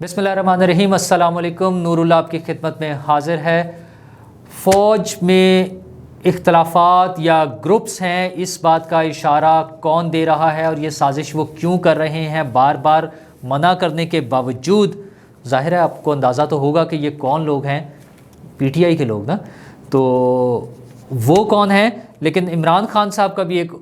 بسم اللہ الرحمن الرحیم۔ السلام علیکم۔ نور اللہ آپ کی خدمت میں حاضر ہے۔ فوج میں اختلافات یا گروپس ہیں، اس بات کا اشارہ کون دے رہا ہے اور یہ سازش وہ کیوں کر رہے ہیں؟ بار بار منع کرنے کے باوجود ظاہر ہے آپ کو اندازہ تو ہوگا کہ یہ کون لوگ ہیں، پی ٹی آئی کے لوگ نا۔ تو وہ کون ہیں؟ لیکن عمران خان صاحب کا بھی ایک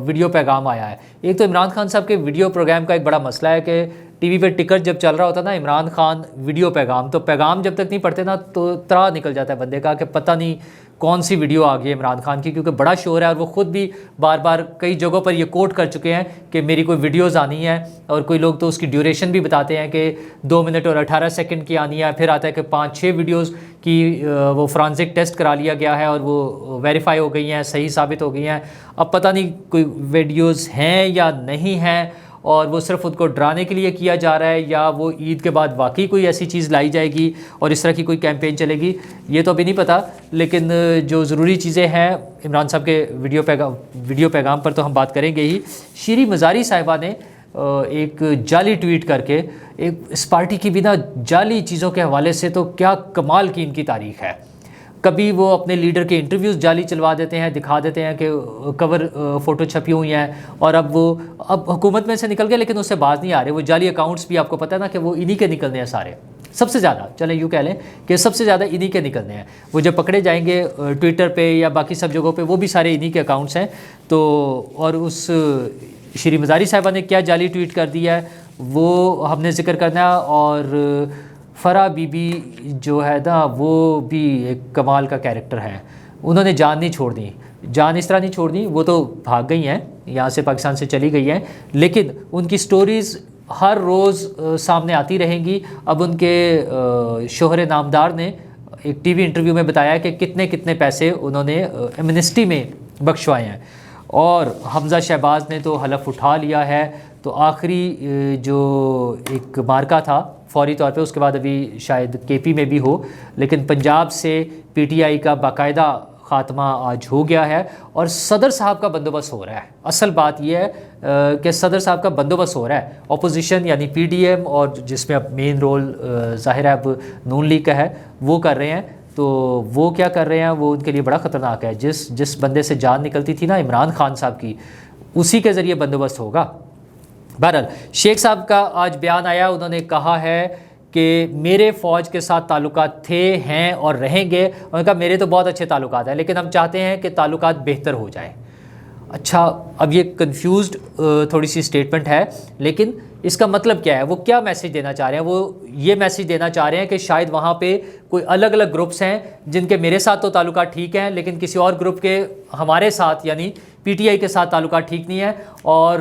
ویڈیو پیغام آیا ہے۔ ایک تو عمران خان صاحب کے ویڈیو پروگرام کا ایک بڑا مسئلہ ہے کہ ٹی وی پہ ٹکٹ جب چل رہا ہوتا نا عمران خان ویڈیو پیغام، تو پیغام جب تک نہیں پڑھتے نا تو ترا نکل جاتا ہے بندے کا کہ پتہ نہیں کون سی ویڈیو آ گئی عمران خان کی، کیونکہ بڑا شور ہے اور وہ خود بھی بار بار کئی جگہوں پر یہ کوٹ کر چکے ہیں کہ میری کوئی ویڈیوز آنی ہے، اور کوئی لوگ تو اس کی ڈیوریشن بھی بتاتے ہیں کہ 2 منٹ اور 18 سیکنڈ کی آنی ہے۔ پھر آتا ہے کہ 5-6 ویڈیوز کی وہ فرانزک ٹیسٹ کرا لیا گیا ہے اور وہ ویریفائی ہو گئی ہیں، صحیح ثابت ہو گئی ہیں۔ اب پتہ نہیں کوئی ویڈیوز ہیں یا نہیں ہیں، اور وہ صرف خود کو ڈرانے کے لیے کیا جا رہا ہے یا وہ عید کے بعد واقعی کوئی ایسی چیز لائی جائے گی اور اس طرح کی کوئی کیمپین چلے گی، یہ تو ابھی نہیں پتہ۔ لیکن جو ضروری چیزیں ہیں عمران صاحب کے ویڈیو پیغام پر تو ہم بات کریں گے ہی۔ شیریں مزاری صاحبہ نے ایک جعلی ٹویٹ کر کے اس پارٹی کی بنا جعلی چیزوں کے حوالے سے تو کیا کمال کی ان کی تاریخ ہے۔ کبھی وہ اپنے لیڈر کے انٹرویوز جعلی چلوا دیتے ہیں، دکھا دیتے ہیں کہ کور فوٹو چھپی ہوئی ہیں، اور اب حکومت میں سے نکل گئے لیکن اس سے باز نہیں آ رہے۔ وہ جعلی اکاؤنٹس بھی آپ کو پتہ ہے نا کہ وہ انہی کے نکلنے ہیں سارے، سب سے زیادہ، چلیں یوں کہہ لیں کہ سب سے زیادہ انہی کے نکلنے ہیں۔ وہ جب پکڑے جائیں گے ٹویٹر پہ یا باقی سب جگہوں پہ، وہ بھی سارے انہی کے اکاؤنٹس ہیں۔ تو اور اس شیریں مزاری صاحبہ نے کیا جعلی ٹویٹ کر دیا ہے وہ ہم نے ذکر کرنا ہے۔ اور فرح بی بی جو ہے نا وہ بھی ایک کمال کا کیریکٹر ہے۔ انہوں نے جان نہیں چھوڑ دی، جان اس طرح نہیں چھوڑ دی، وہ تو بھاگ گئی ہیں یہاں سے، پاکستان سے چلی گئی ہیں، لیکن ان کی سٹوریز ہر روز سامنے آتی رہیں گی۔ اب ان کے شوہر نامدار نے ایک ٹی وی انٹرویو میں بتایا کہ کتنے پیسے انہوں نے ایمنسٹی میں بخشوائے ہیں، اور حمزہ شہباز نے تو حلف اٹھا لیا ہے۔ تو آخری جو ایک مارکا تھا فوری طور پہ، اس کے بعد ابھی شاید کے پی میں بھی ہو، لیکن پنجاب سے پی ٹی آئی کا باقاعدہ خاتمہ آج ہو گیا ہے، اور صدر صاحب کا بندوبست ہو رہا ہے۔ اصل بات یہ ہے کہ صدر صاحب کا بندوبست ہو رہا ہے، اپوزیشن یعنی پی ڈی ایم، اور جس میں اب مین رول ظاہر ہے اب نون لیگ کا ہے، وہ کر رہے ہیں۔ تو وہ کیا کر رہے ہیں، وہ ان کے لیے بڑا خطرناک ہے۔ جس بندے سے جان نکلتی تھی نا عمران خان صاحب کی، اسی کے ذریعے بندوبست ہوگا۔ بہرحال شیخ صاحب کا آج بیان آیا، انہوں نے کہا ہے کہ میرے فوج کے ساتھ تعلقات تھے، ہیں اور رہیں گے۔ انہوں نے کہا میرے تو بہت اچھے تعلقات ہیں، لیکن ہم چاہتے ہیں کہ تعلقات بہتر ہو جائیں۔ اچھا، اب یہ کنفیوزڈ تھوڑی سی سٹیٹمنٹ ہے، لیکن اس کا مطلب کیا ہے؟ وہ کیا میسیج دینا چاہ رہے ہیں؟ وہ یہ میسیج دینا چاہ رہے ہیں کہ شاید وہاں پہ کوئی الگ الگ گروپس ہیں جن کے میرے ساتھ تو تعلقات ٹھیک ہیں، لیکن کسی اور گروپ کے ہمارے ساتھ یعنی پی ٹی آئی کے ساتھ تعلقات ٹھیک نہیں ہیں، اور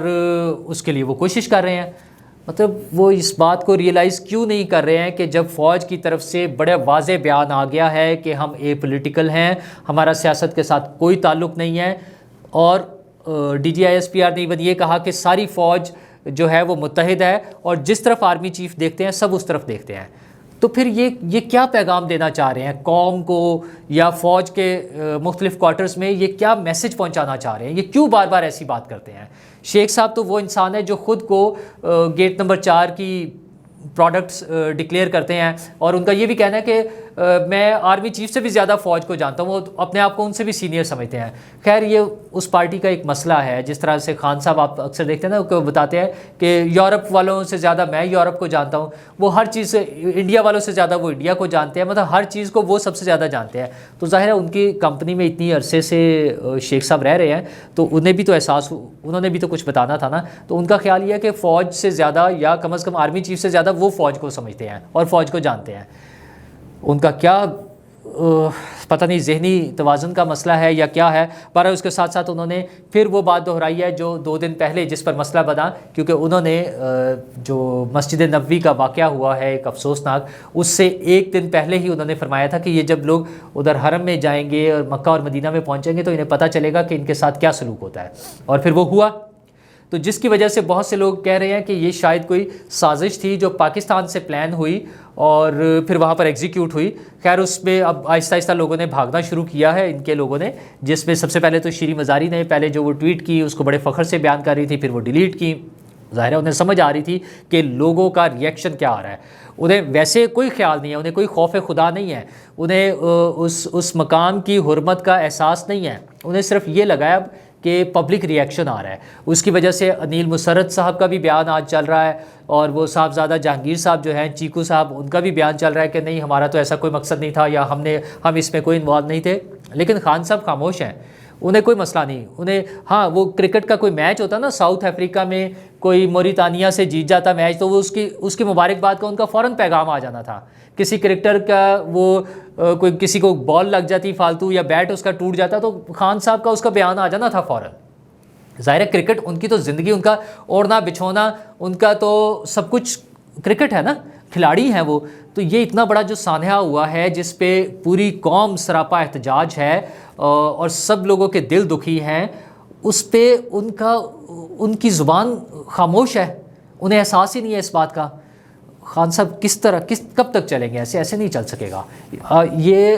اس کے لیے وہ کوشش کر رہے ہیں۔ مطلب وہ اس بات کو ریئلائز کیوں نہیں کر رہے ہیں کہ جب فوج کی طرف سے بڑے واضح بیان آ گیا ہے کہ ہم اے پولیٹیکل ہیں، ہمارا سیاست کے ساتھ کوئی تعلق نہیں ہے، اور D G I S P R نے ایون یہ کہا کہ ساری فوج جو ہے وہ متحد ہے، اور جس طرف آرمی چیف دیکھتے ہیں سب اس طرف دیکھتے ہیں، تو پھر یہ کیا پیغام دینا چاہ رہے ہیں قوم کو یا فوج کے مختلف کوارٹرز میں؟ یہ کیا میسج پہنچانا چاہ رہے ہیں؟ یہ کیوں بار بار ایسی بات کرتے ہیں؟ شیخ صاحب تو وہ انسان ہے جو خود کو گیٹ نمبر 4 کی پروڈکٹس ڈکلیئر کرتے ہیں، اور ان کا یہ بھی کہنا ہے کہ میں آرمی چیف سے بھی زیادہ فوج کو جانتا ہوں، وہ اپنے آپ کو ان سے بھی سینئر سمجھتے ہیں۔ خیر یہ اس پارٹی کا ایک مسئلہ ہے، جس طرح سے خان صاحب آپ اکثر دیکھتے ہیں نا کہ بتاتے ہیں کہ یورپ والوں سے زیادہ میں یورپ کو جانتا ہوں، وہ ہر چیز سے انڈیا والوں سے زیادہ وہ انڈیا کو جانتے ہیں، مطلب ہر چیز کو وہ سب سے زیادہ جانتے ہیں۔ تو ظاہر ہے ان کی کمپنی میں اتنی عرصے سے شیخ صاحب رہ رہے ہیں تو انہیں بھی تو احساس، انہوں نے بھی تو کچھ بتانا تھا نا۔ تو ان کا خیال یہ ہے کہ فوج سے زیادہ یا کم از کم آرمی چیف سے زیادہ وہ فوج کو سمجھتے ہیں اور فوج کو جانتے ہیں۔ ان کا کیا پتہ نہیں ذہنی توازن کا مسئلہ ہے یا کیا ہے، پر اس کے ساتھ ساتھ انہوں نے پھر وہ بات دہرائی ہے جو 2 دن پہلے جس پر مسئلہ بنا، کیونکہ انہوں نے جو مسجد نبوی کا واقعہ ہوا ہے ایک افسوسناک، اس سے 1 دن پہلے ہی انہوں نے فرمایا تھا کہ یہ جب لوگ ادھر حرم میں جائیں گے اور مکہ اور مدینہ میں پہنچیں گے تو انہیں پتہ چلے گا کہ ان کے ساتھ کیا سلوک ہوتا ہے، اور پھر وہ ہوا۔ تو جس کی وجہ سے بہت سے لوگ کہہ رہے ہیں کہ یہ شاید کوئی سازش تھی جو پاکستان سے پلان ہوئی اور پھر وہاں پر ایگزیکیوٹ ہوئی۔ خیر اس میں اب آہستہ آہستہ لوگوں نے بھاگنا شروع کیا ہے، ان کے لوگوں نے، جس میں سب سے پہلے تو شیریں مزاری نے پہلے جو وہ ٹویٹ کی اس کو بڑے فخر سے بیان کر رہی تھی، پھر وہ ڈیلیٹ کی، ظاہر ہے انہیں سمجھ آ رہی تھی کہ لوگوں کا ریئیکشن کیا آ رہا ہے. انہیں ویسے کوئی خیال نہیں ہے, انہیں کوئی خوف خدا نہیں ہے, انہیں اس مقام کی حرمت کا احساس نہیں ہے, انہیں صرف یہ لگا ہے کہ پبلک ریئیکشن آ رہا ہے. اس کی وجہ سے انیل مسرت صاحب کا بھی بیان آج چل رہا ہے, اور وہ صاحبزادہ جہانگیر صاحب جو ہیں چیکو صاحب, ان کا بھی بیان چل رہا ہے کہ نہیں ہمارا تو ایسا کوئی مقصد نہیں تھا, یا ہم اس میں کوئی انوالو نہیں تھے. لیکن خان صاحب خاموش ہیں, انہیں کوئی مسئلہ نہیں. انہیں ہاں وہ کرکٹ کا کوئی میچ ہوتا نا, ساؤتھ افریقہ میں کوئی موریتانیہ سے جیت جاتا میچ, تو وہ اس کی مبارکباد کا ان کا فوراً پیغام آ جانا تھا. کسی کرکٹر کا وہ کوئی کسی کو بال لگ جاتی فالتو یا بیٹ اس کا ٹوٹ جاتا, تو خان صاحب کا اس کا بیان آ جانا تھا فوراً. ظاہر ہے کرکٹ ان کی تو زندگی, ان کا اوڑھنا بچھونا, ان کا تو سب کچھ کرکٹ ہے نا, کھلاڑی ہیں وہ. تو یہ اتنا بڑا جو سانحہ ہوا ہے جس پہ پوری قوم سراپا احتجاج ہے اور سب لوگوں کے دل دکھی ہیں, اس پہ ان کی زبان خاموش ہے, انہیں احساس ہی نہیں ہے اس بات کا. خان صاحب کب تک چلیں گے ایسے نہیں چل سکے گا. یہ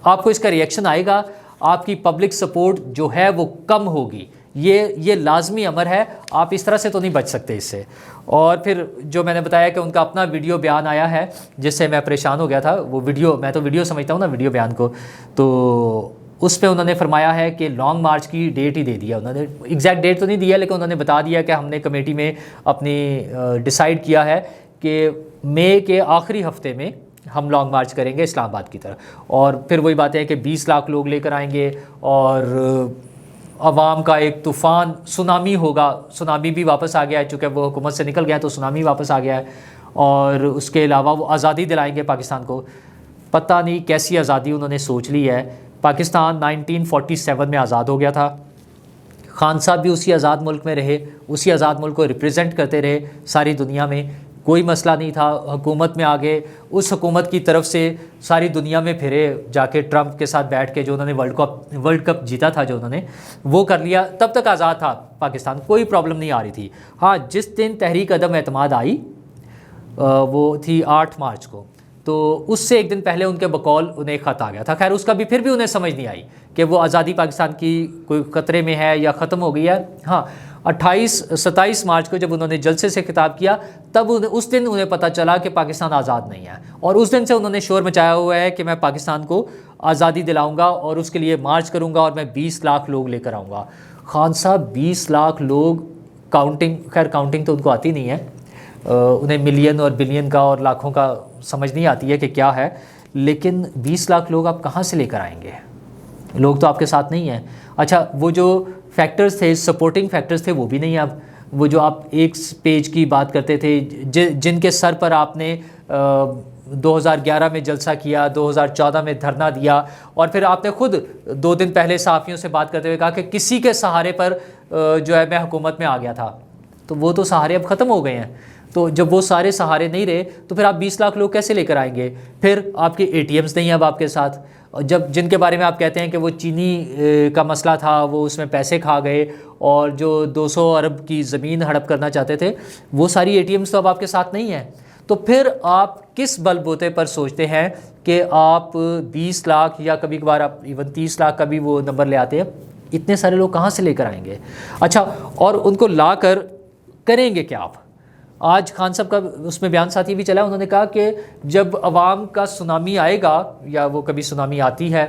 آپ کو اس کا ریئیکشن آئے گا, آپ کی پبلک سپورٹ جو ہے وہ کم ہوگی, یہ لازمی امر ہے. آپ اس طرح سے تو نہیں بچ سکتے اس سے. اور پھر جو میں نے بتایا کہ ان کا اپنا ویڈیو بیان آیا ہے جس سے میں پریشان ہو گیا تھا, وہ ویڈیو میں تو ویڈیو سمجھتا ہوں نا ویڈیو بیان کو, تو اس پہ انہوں نے فرمایا ہے کہ لانگ مارچ کی ڈیٹ ہی دے دیا. انہوں نے ایگزیکٹ ڈیٹ تو نہیں دیا, لیکن انہوں نے بتا دیا کہ ہم نے کمیٹی میں اپنی ڈیسائیڈ کیا ہے کہ مئی کے آخری ہفتے میں ہم لانگ مارچ کریں گے اسلام آباد کی طرف. اور پھر وہی بات ہے کہ 20 لاکھ لوگ لے کر آئیں گے, اور عوام کا ایک طوفان سونامی ہوگا. سونامی بھی واپس آ گیا ہے, چونکہ وہ حکومت سے نکل گیا تو سونامی واپس آ گیا ہے. اور اس کے علاوہ وہ آزادی دلائیں گے پاکستان کو. پتہ نہیں کیسی آزادی انہوں نے سوچ لی ہے. پاکستان 1947 میں آزاد ہو گیا تھا. خان صاحب بھی اسی آزاد ملک میں رہے, اسی آزاد ملک کو ریپریزنٹ کرتے رہے ساری دنیا میں, کوئی مسئلہ نہیں تھا. حکومت میں آگے اس حکومت کی طرف سے ساری دنیا میں پھرے جا کے, ٹرمپ کے ساتھ بیٹھ کے, جو انہوں نے ورلڈ کپ جیتا تھا جو انہوں نے وہ کر لیا. تب تک آزاد تھا پاکستان, کوئی پرابلم نہیں آ رہی تھی. ہاں جس دن تحریک عدم اعتماد آئی وہ تھی 8 مارچ کو, تو اس سے ایک دن پہلے ان کے بقول انہیں خط آ گیا تھا. خیر اس کا بھی پھر بھی انہیں سمجھ نہیں آئی کہ وہ آزادی پاکستان کی کوئی خطرے میں ہے یا ختم ہو گئی ہے. ہاں 27 مارچ کو جب انہوں نے جلسے سے خطاب کیا, تب اس دن انہیں پتہ چلا کہ پاکستان آزاد نہیں ہے, اور اس دن سے انہوں نے شور مچایا ہوا ہے کہ میں پاکستان کو آزادی دلاؤں گا اور اس کے لیے مارچ کروں گا, اور میں 20 لاکھ لوگ لے کر آؤں گا. خان صاحب 20 لاکھ لوگ, خیر کاؤنٹنگ تو ان کو آتی نہیں ہے, انہیں ملین اور بلین کا اور لاکھوں کا سمجھ نہیں آتی ہے کہ کیا ہے, لیکن 20 لاکھ لوگ آپ کہاں سے لے کر آئیں گے؟ لوگ تو آپ کے ساتھ نہیں ہیں. اچھا وہ جو فیکٹرز تھے, سپورٹنگ فیکٹرز تھے, وہ بھی نہیں. اب وہ جو آپ ایک پیج کی بات کرتے تھے, جن کے سر پر آپ نے 2011 میں جلسہ کیا, 2014 میں دھرنا دیا, اور پھر آپ نے خود 2 دن پہلے صحافیوں سے بات کرتے ہوئے کہا کہ کسی کے سہارے پر جو ہے میں حکومت میں آ گیا تھا. تو وہ تو سہارے اب ختم ہو گئے ہیں. تو جب وہ سارے سہارے نہیں رہے تو پھر آپ 20 لاکھ لوگ کیسے لے کر آئیں گے؟ پھر آپ کے ATMs نہیں ہیں اب آپ کے ساتھ, جن کے بارے میں آپ کہتے ہیں کہ وہ چینی کا مسئلہ تھا, وہ اس میں پیسے کھا گئے, اور جو 200 ارب کی زمین ہڑپ کرنا چاہتے تھے, وہ ساری ATMs تو اب آپ کے ساتھ نہیں ہیں. تو پھر آپ کس بل بوتے پر سوچتے ہیں کہ آپ 20 لاکھ یا کبھی کبھار آپ ایون 30 لاکھ کا بھی وہ نمبر لے آتے ہیں؟ اتنے سارے لوگ کہاں سے لے کر آئیں گے؟ اچھا, اور ان کو لا کر کریں گے کیا آپ؟ آج خان صاحب کا اس میں بیان ساتھی بھی چلا, انہوں نے کہا کہ جب عوام کا سونامی آئے گا, یا وہ کبھی سونامی آتی ہے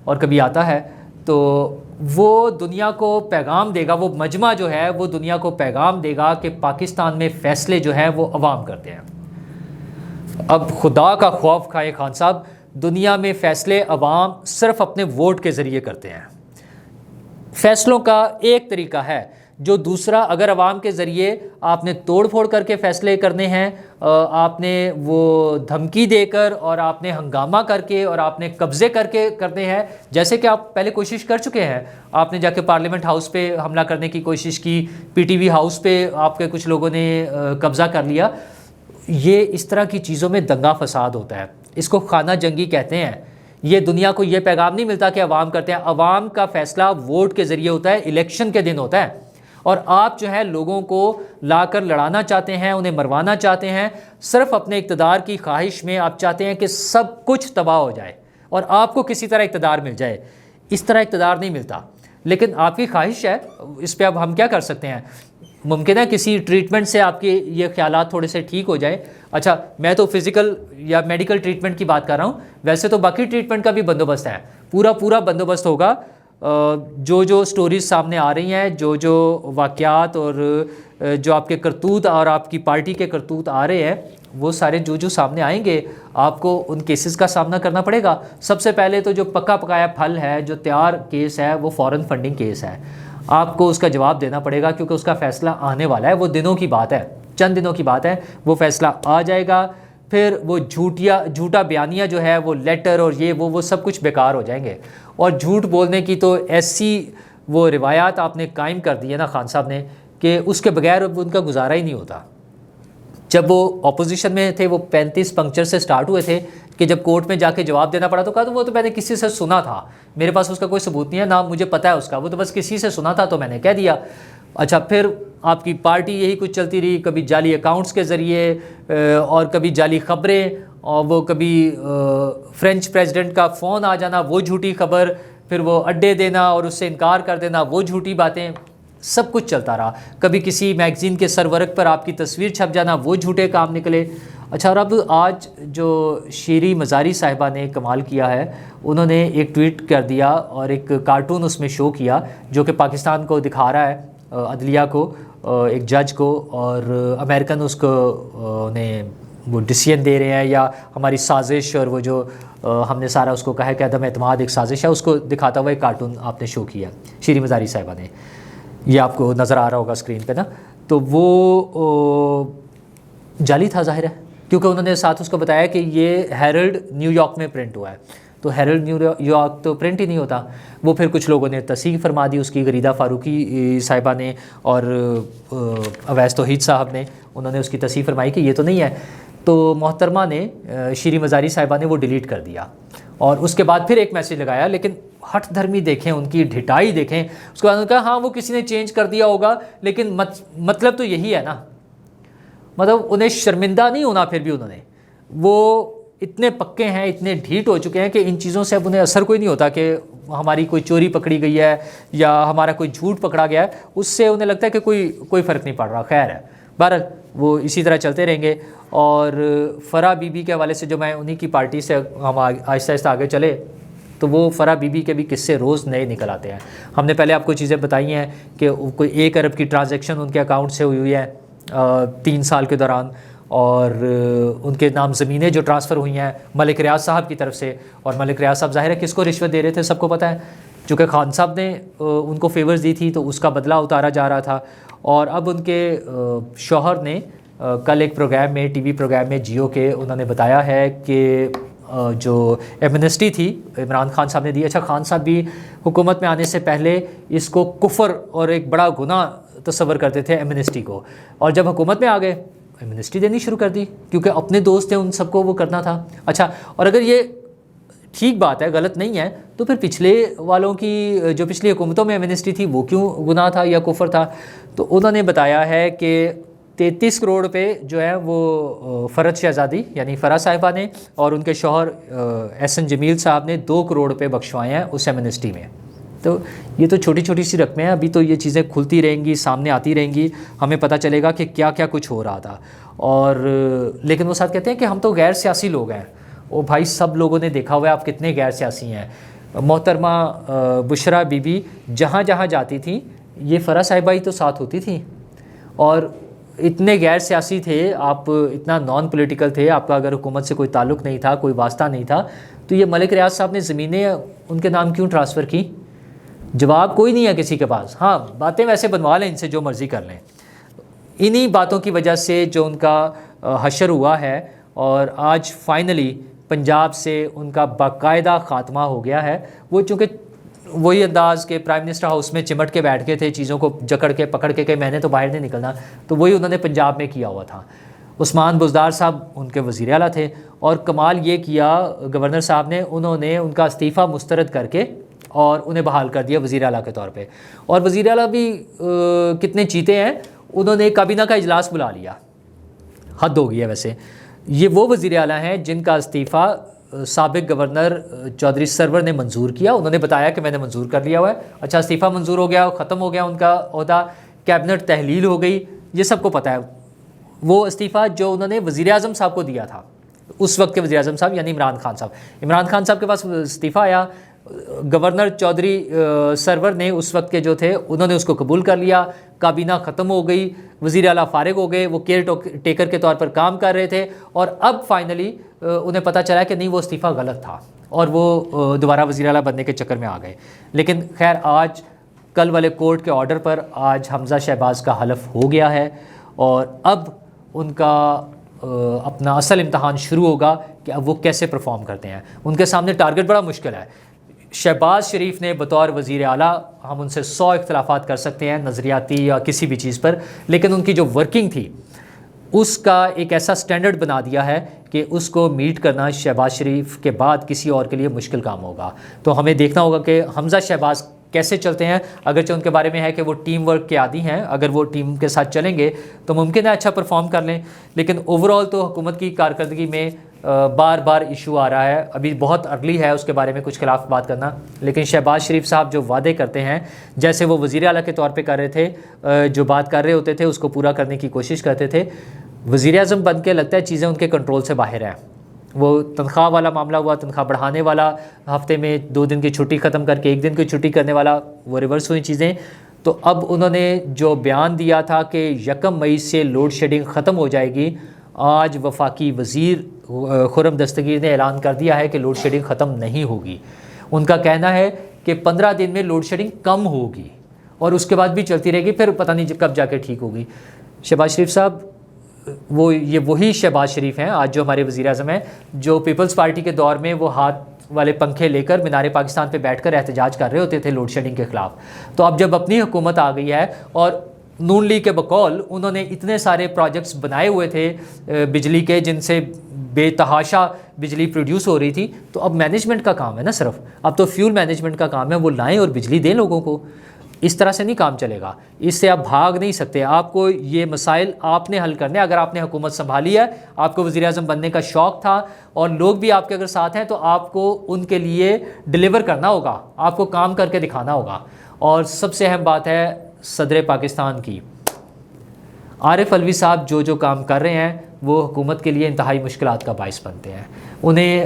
اور کبھی آتا ہے, تو وہ دنیا کو پیغام دے گا, وہ مجمع جو ہے وہ دنیا کو پیغام دے گا کہ پاکستان میں فیصلے جو ہیں وہ عوام کرتے ہیں. اب خدا کا خوف کھائے خان صاحب, دنیا میں فیصلے عوام صرف اپنے ووٹ کے ذریعے کرتے ہیں. فیصلوں کا ایک طریقہ ہے, جو دوسرا اگر عوام کے ذریعے آپ نے توڑ پھوڑ کر کے فیصلے کرنے ہیں, آپ نے وہ دھمکی دے کر اور آپ نے ہنگامہ کر کے اور آپ نے قبضے کر کے کرنے ہیں, جیسے کہ آپ پہلے کوشش کر چکے ہیں. آپ نے جا کے پارلیمنٹ ہاؤس پہ حملہ کرنے کی کوشش کی, PTV ہاؤس پہ آپ کے کچھ لوگوں نے قبضہ کر لیا. یہ اس طرح کی چیزوں میں دنگا فساد ہوتا ہے, اس کو خانہ جنگی کہتے ہیں. یہ دنیا کو یہ پیغام نہیں ملتا کہ عوام کرتے ہیں. عوام کا فیصلہ ووٹ کے ذریعے ہوتا ہے, الیکشن کے دن ہوتا ہے, اور آپ جو ہے لوگوں کو لا کر لڑانا چاہتے ہیں, انہیں مروانا چاہتے ہیں, صرف اپنے اقتدار کی خواہش میں آپ چاہتے ہیں کہ سب کچھ تباہ ہو جائے اور آپ کو کسی طرح اقتدار مل جائے. اس طرح اقتدار نہیں ملتا, لیکن آپ کی خواہش ہے, اس پہ اب ہم کیا کر سکتے ہیں. ممکن ہے کسی ٹریٹمنٹ سے آپ کے یہ خیالات تھوڑے سے ٹھیک ہو جائیں. اچھا میں تو فزیکل یا میڈیکل ٹریٹمنٹ کی بات کر رہا ہوں, ویسے تو باقی ٹریٹمنٹ کا بھی بندوبست ہے, پورا بندوبست ہوگا. جو سٹوریز سامنے آ رہی ہیں, جو واقعات اور جو آپ کے کرتوت اور آپ کی پارٹی کے کرتوت آ رہے ہیں, وہ سارے جو سامنے آئیں گے آپ کو ان کیسز کا سامنا کرنا پڑے گا. سب سے پہلے تو جو پکا پکایا پھل ہے, جو تیار کیس ہے, وہ فورن فنڈنگ کیس ہے. آپ کو اس کا جواب دینا پڑے گا کیونکہ اس کا فیصلہ آنے والا ہے. وہ دنوں کی بات ہے, چند دنوں کی بات ہے, وہ فیصلہ آ جائے گا. پھر وہ جھوٹا بیانیہ جو ہے, وہ لیٹر اور یہ وہ سب کچھ بیکار ہو جائیں گے. اور جھوٹ بولنے کی تو ایسی وہ روایات آپ نے قائم کر دی ہے نا خان صاحب نے, کہ اس کے بغیر ان کا گزارا ہی نہیں ہوتا. جب وہ اپوزیشن میں تھے وہ 35 پنکچر سے سٹارٹ ہوئے تھے کہ جب کورٹ میں جا کے جواب دینا پڑا تو کہا تو وہ تو میں نے کسی سے سنا تھا, میرے پاس اس کا کوئی ثبوت نہیں ہے, نہ مجھے پتہ ہے اس کا, وہ تو بس کسی سے سنا تھا تو میں نے کہہ دیا. اچھا پھر آپ کی پارٹی یہی کچھ چلتی رہی, کبھی جعلی اکاؤنٹس کے ذریعے اور کبھی جعلی خبریں, اور وہ کبھی فرینچ پریزیڈنٹ کا فون آ جانا وہ جھوٹی خبر, پھر وہ اڈے دینا اور اس سے انکار کر دینا وہ جھوٹی باتیں, سب کچھ چلتا رہا. کبھی کسی میگزین کے سرورق پر آپ کی تصویر چھپ جانا وہ جھوٹے کام نکلے. اچھا اور اب آج جو شیری مزاری صاحبہ نے کمال کیا ہے, انہوں نے ایک ٹویٹ کر دیا اور ایک کارٹون اس میں شو کیا جو کہ پاکستان کو دکھا رہا ہے, عدلیہ کو, ایک جج کو, اور امریکن اس کو نے وہ ڈیسیژن دے رہے ہیں یا ہماری سازش, اور وہ جو ہم نے سارا اس کو کہا ہے کہ عدم اعتماد ایک سازش ہے, اس کو دکھاتا ہوا ایک کارٹون آپ نے شو کیا شیری مزاری صاحبہ نے, یہ آپ کو نظر آ رہا ہوگا اسکرین پہ نا. تو وہ جعلی تھا ظاہر ہے, کیونکہ انہوں نے ساتھ اس کو بتایا کہ یہ ہیرلڈ نیو یارک میں پرنٹ ہوا ہے, تو ہیرلڈ نیو یارک تو پرنٹ ہی نہیں ہوتا. وہ پھر کچھ لوگوں نے تصحیح فرما دی اس کی, غریدہ فاروقی صاحبہ نے اور اویس توحید صاحب نے, انہوں نے اس کی تصحیح فرمائی کہ یہ تو نہیں ہے. تو محترمہ نے شیری مزاری صاحبہ نے وہ ڈیلیٹ کر دیا, اور اس کے بعد پھر ایک میسیج لگایا, لیکن ہٹ دھرمی دیکھیں, ان کی ڈھٹائی دیکھیں. اس کے بعد انہوں نے کہا ہاں وہ کسی نے چینج کر دیا ہوگا, لیکن مطلب تو یہی ہے نا, مطلب انہیں شرمندہ نہیں ہونا. پھر بھی انہوں نے وہ اتنے پکے ہیں, اتنے ڈھیٹ ہو چکے ہیں کہ ان چیزوں سے اب انہیں اثر کوئی نہیں ہوتا کہ ہماری کوئی چوری پکڑی گئی ہے یا ہمارا کوئی جھوٹ پکڑا گیا ہے, اس سے انہیں لگتا ہے کہ کوئی فرق نہیں پڑ رہا. خیر ہے, بہرحال وہ اسی طرح چلتے رہیں گے. اور فرح بی بی کے حوالے سے جو میں انہی کی پارٹی سے ہم آہستہ آہستہ آگے چلے, تو وہ فرح بی بی کے بھی قصے روز نئے نکل آتے ہیں. ہم نے پہلے آپ کو چیزیں بتائی ہیں کہ کوئی 1 ارب کی ٹرانزیکشن ان کے اکاؤنٹ سے ہوئی ہے 3 سال کے دوران, اور ان کے نام زمینیں جو ٹرانسفر ہوئی ہیں ملک ریاض صاحب کی طرف سے. اور ملک ریاض صاحب ظاہر ہے کس کو رشوت دے رہے تھے, سب کو پتہ ہے, چونکہ خان صاحب نے ان کو فیورز دی تھی تو اس کا بدلہ اتارا جا رہا تھا. اور اب ان کے شوہر نے کل ایک پروگرام میں, ٹی وی پروگرام میں جیو کے, انہوں نے بتایا ہے کہ جو ایمنسٹی تھی عمران خان صاحب نے دی. اچھا خان صاحب بھی حکومت میں آنے سے پہلے اس کو کفر اور ایک بڑا گناہ تصور کرتے تھے ایمنسٹی کو, اور جب حکومت میں آ گئے ایمنسٹی دینی شروع کر دی کیونکہ اپنے دوست تھے, ان سب کو وہ کرنا تھا. اچھا اور اگر یہ ٹھیک بات ہے, غلط نہیں ہے, تو پھر پچھلے والوں کی جو پچھلی حکومتوں میں ایمنسٹی تھی وہ کیوں گناہ تھا یا کفر تھا؟ تو انہوں نے بتایا ہے کہ 33 کروڑ روپے جو ہے وہ فرد شہزادی یعنی فرح صاحبہ نے اور ان کے شوہر احسن جمیل صاحب نے 2 کروڑ روپے بخشوائے ہیں اس ایمنسٹی میں. تو یہ تو چھوٹی چھوٹی سی رقمیں ہیں, ابھی تو یہ چیزیں کھلتی رہیں گی, سامنے آتی رہیں گی, ہمیں پتہ چلے گا کہ کیا کیا کچھ ہو رہا تھا. اور لیکن وہ ساتھ کہتے ہیں کہ ہم تو غیر سیاسی لوگ ہیں. او بھائی سب لوگوں نے دیکھا ہوا ہے آپ کتنے غیر سیاسی ہیں. محترمہ بشرا بی بی جہاں جہاں جاتی تھیں یہ فرح صاحبہ ہی تو ساتھ ہوتی تھیں, اور اتنے غیر سیاسی تھے آپ, اتنا نان پولیٹیکل تھے, آپ کا اگر حکومت سے کوئی تعلق نہیں تھا, کوئی واسطہ نہیں تھا, تو یہ ملک ریاض صاحب نے زمینیں ان کے نام کیوں ٹرانسفر کی؟ جواب کوئی نہیں ہے کسی کے پاس. ہاں باتیں ویسے بنوا لیں ان سے جو مرضی کر لیں. انہی باتوں کی وجہ سے جو ان کا حشر ہوا ہے, اور آج فائنلی پنجاب سے ان کا باقاعدہ خاتمہ ہو گیا ہے. وہ چونکہ وہی انداز کے پرائم منسٹر ہاؤس میں چمٹ کے بیٹھ گئے تھے, چیزوں کو جکڑ کے پکڑ کے کہ میں نے تو باہر نہیں نکلنا, تو وہی انہوں نے پنجاب میں کیا ہوا تھا. عثمان بزدار صاحب ان کے وزیر اعلیٰ تھے, اور کمال یہ کیا گورنر صاحب نے, انہوں نے ان کا استعفیٰ مسترد کر کے اور انہیں بحال کر دیا وزیر اعلیٰ کے طور پہ. اور وزیر اعلیٰ بھی کتنے چیتے ہیں, انہوں نے کابینہ کا اجلاس بلا لیا. حد ہو گئی ہے ویسے. یہ وہ وزیر اعلیٰ ہیں جن کا استعفیٰ سابق گورنر چودھری سرور نے منظور کیا. انہوں نے بتایا کہ میں نے منظور کر لیا ہوا ہے. اچھا استعفیٰ منظور ہو گیا, ختم ہو گیا ان کا عہدہ, کیبنٹ تحلیل ہو گئی، یہ سب کو پتہ ہے۔ وہ استعفیٰ جو انہوں نے وزیر اعظم صاحب کو دیا تھا، اس وقت کے وزیر اعظم صاحب یعنی عمران خان صاحب، عمران خان صاحب کے پاس استعفیٰ آیا، گورنر چودھری سرور نے اس وقت کے جو تھے انہوں نے اس کو قبول کر لیا، کابینہ ختم ہو گئی، وزیر اعلیٰ فارغ ہو گئے، وہ کیئر ٹیکر کے طور پر کام کر رہے تھے، اور اب فائنلی انہیں پتہ چلا کہ نہیں وہ استعفیٰ غلط تھا اور وہ دوبارہ وزیر اعلیٰ بننے کے چکر میں آ گئے۔ لیکن خیر آج کل والے کورٹ کے آرڈر پر آج حمزہ شہباز کا حلف ہو گیا ہے، اور اب ان کا اپنا اصل امتحان شروع ہوگا کہ اب وہ کیسے پرفارم کرتے ہیں۔ ان کے سامنے ٹارگٹ بڑا مشکل ہے۔ شہباز شریف نے بطور وزیر اعلیٰ، ہم ان سے 100 اختلافات کر سکتے ہیں نظریاتی یا کسی بھی چیز پر، لیکن ان کی جو ورکنگ تھی اس کا ایک ایسا سٹینڈرڈ بنا دیا ہے کہ اس کو میٹ کرنا شہباز شریف کے بعد کسی اور کے لیے مشکل کام ہوگا۔ تو ہمیں دیکھنا ہوگا کہ حمزہ شہباز کیسے چلتے ہیں، اگرچہ ان کے بارے میں ہے کہ وہ ٹیم ورک کے عادی ہیں، اگر وہ ٹیم کے ساتھ چلیں گے تو ممکن ہے اچھا پرفارم کر لیں، لیکن اوور آل تو حکومت کی کارکردگی میں بار بار ایشو آ رہا ہے۔ ابھی بہت ارلی ہے اس کے بارے میں کچھ خلاف بات کرنا، لیکن شہباز شریف صاحب جو وعدے کرتے ہیں، جیسے وہ وزیر اعلیٰ کے طور پہ کر رہے تھے، جو بات کر رہے ہوتے تھے اس کو پورا کرنے کی کوشش کرتے تھے، وزیر اعظم بن کے لگتا ہے چیزیں ان کے کنٹرول سے باہر ہیں۔ وہ تنخواہ والا معاملہ ہوا، تنخواہ بڑھانے والا، ہفتے میں 2 دن کی چھٹی ختم کر کے 1 دن کی چھٹی کرنے والا، وہ ریورس ہوئی چیزیں۔ تو اب انہوں نے جو بیان دیا تھا کہ 1 مئی سے لوڈ شیڈنگ ختم ہو جائے گی، آج وفاقی وزیر خرم دستگیر نے اعلان کر دیا ہے کہ لوڈ شیڈنگ ختم نہیں ہوگی۔ ان کا کہنا ہے کہ 15 دن میں لوڈ شیڈنگ کم ہوگی اور اس کے بعد بھی چلتی رہے گی، پھر پتہ نہیں کب جا کے ٹھیک ہوگی۔ شہباز شریف صاحب یہ وہی شہباز شریف ہیں آج جو ہمارے وزیر اعظم ہیں، جو پیپلز پارٹی کے دور میں وہ ہاتھ والے پنکھے لے کر مینار پاکستان پہ بیٹھ کر احتجاج کر رہے ہوتے تھے لوڈ شیڈنگ کے خلاف۔ تو اب جب اپنی حکومت آ گئی ہے اور نون لیگ کے بقول انہوں نے اتنے سارے پروجیکٹس بنائے ہوئے تھے بجلی کے، جن سے بے تحاشا بجلی پروڈیوس ہو رہی تھی، تو اب مینجمنٹ کا کام ہے نا، صرف اب تو فیول مینجمنٹ کا کام ہے، وہ لائیں اور بجلی دیں لوگوں کو۔ اس طرح سے نہیں کام چلے گا، اس سے آپ بھاگ نہیں سکتے۔ آپ کو یہ مسائل آپ نے حل کرنے، اگر آپ نے حکومت سنبھالی ہے، آپ کو وزیر اعظم بننے کا شوق تھا اور لوگ بھی آپ کے اگر ساتھ ہیں، تو آپ کو ان کے لیے ڈیلیور کرنا ہوگا، آپ کو کام کر کے دکھانا ہوگا۔ اور سب سے اہم بات ہے صدر پاکستان کی، عارف علوی صاحب جو کام کر رہے ہیں وہ حکومت کے لیے انتہائی مشکلات کا باعث بنتے ہیں۔ انہیں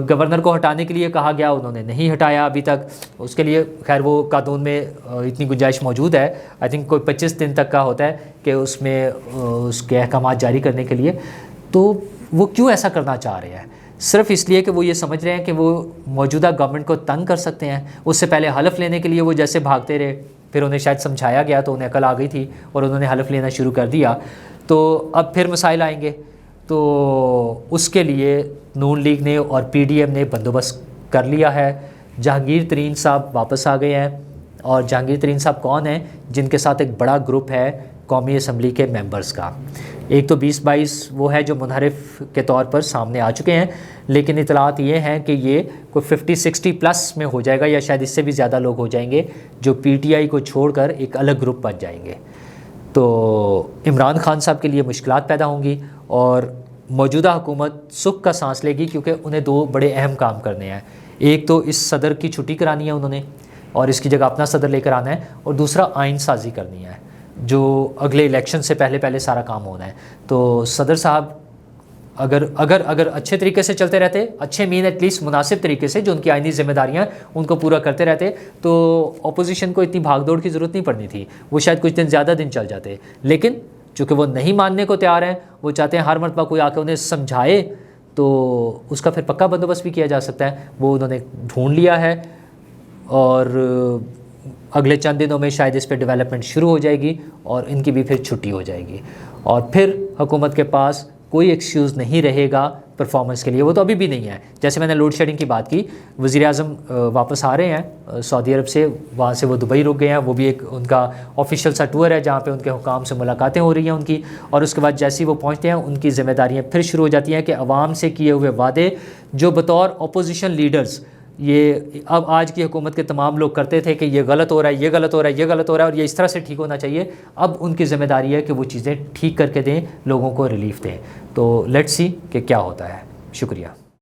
گورنر کو ہٹانے کے لیے کہا گیا، انہوں نے نہیں ہٹایا ابھی تک، اس کے لیے خیر وہ قانون میں اتنی گنجائش موجود ہے، آئی تھنک کوئی 25 دن تک کا ہوتا ہے کہ اس میں اس کے احکامات جاری کرنے کے لیے۔ تو وہ کیوں ایسا کرنا چاہ رہے ہیں؟ صرف اس لیے کہ وہ یہ سمجھ رہے ہیں کہ وہ موجودہ گورنمنٹ کو تنگ کر سکتے ہیں۔ اس سے پہلے حلف لینے کے لیے وہ جیسے بھاگتے رہے، پھر انہیں شاید سمجھایا گیا تو انہیں عقل آ گئی تھی اور انہوں نے حلف لینا شروع کر دیا، تو اب پھر مسائل آئیں گے۔ تو اس کے لیے نون لیگ نے اور پی ڈی ایم نے بندوبست کر لیا ہے۔ جہانگیر ترین صاحب واپس آ گئے ہیں، اور جہانگیر ترین صاحب کون ہیں؟ جن کے ساتھ ایک بڑا گروپ ہے قومی اسمبلی کے ممبرز کا۔ ایک تو 20-22 وہ ہے جو منحرف کے طور پر سامنے آ چکے ہیں، لیکن اطلاعات یہ ہیں کہ یہ کوئی 50-60 پلس میں ہو جائے گا، یا شاید اس سے بھی زیادہ لوگ ہو جائیں گے جو پی ٹی آئی کو چھوڑ کر ایک الگ گروپ بن جائیں گے۔ تو عمران خان صاحب کے لیے مشکلات پیدا ہوں گی، اور موجودہ حکومت سکھ کا سانس لے گی، کیونکہ انہیں 2 بڑے اہم کام کرنے ہیں۔ ایک تو اس صدر کی چھٹی کرانی ہے انہوں نے، اور اس کی جگہ اپنا صدر لے کر آنا ہے، اور دوسرا آئین سازی کرنی ہے، جو اگلے الیکشن سے پہلے سارا کام ہونا ہے۔ تو صدر صاحب اگر اچھے طریقے سے چلتے رہتے، اچھے مین ایٹ لیسٹ مناسب طریقے سے جو ان کی آئینی ذمہ داریاں ان کو پورا کرتے رہتے، تو اپوزیشن کو اتنی بھاگ دوڑ کی ضرورت نہیں پڑنی تھی، وہ شاید کچھ دن زیادہ دن چل جاتے۔ لیکن چونکہ وہ نہیں ماننے کو تیار ہیں، وہ چاہتے ہیں ہر مرتبہ کوئی آ کے انہیں سمجھائے، تو اس کا پھر پکا بندوبست بھی کیا جا سکتا ہے، وہ انہوں نے ڈھونڈ لیا ہے، اور اگلے چند دنوں میں شاید اس پہ ڈیولپمنٹ شروع ہو جائے گی، اور ان کی بھی پھر چھٹی ہو جائے گی، اور پھر حکومت کے پاس کوئی ایکسکیوز نہیں رہے گا پرفارمنس کے لیے۔ وہ تو ابھی بھی نہیں ہے، جیسے میں نے لوڈ شیڈنگ کی بات کی، وزیر اعظم واپس آ رہے ہیں سعودی عرب سے، وہاں سے وہ دبئی رک گئے ہیں، وہ بھی ایک ان کا آفیشیل سا ٹور ہے جہاں پہ ان کے حکام سے ملاقاتیں ہو رہی ہیں ان کی، اور اس کے بعد جیسے ہی وہ پہنچتے ہیں ان کی ذمہ داریاں پھر شروع ہو جاتی ہیں کہ عوام سے کیے ہوئے وعدے جو بطور اپوزیشن لیڈرز یہ اب آج کی حکومت کے تمام لوگ کرتے تھے کہ یہ غلط ہو رہا ہے، یہ غلط ہو رہا ہے، یہ غلط ہو رہا ہے، اور یہ اس طرح سے ٹھیک ہونا چاہیے، اب ان کی ذمہ داری ہے کہ وہ چیزیں ٹھیک کر کے دیں، لوگوں کو ریلیف دیں۔ تو لیٹس سی کہ کیا ہوتا ہے۔ شکریہ۔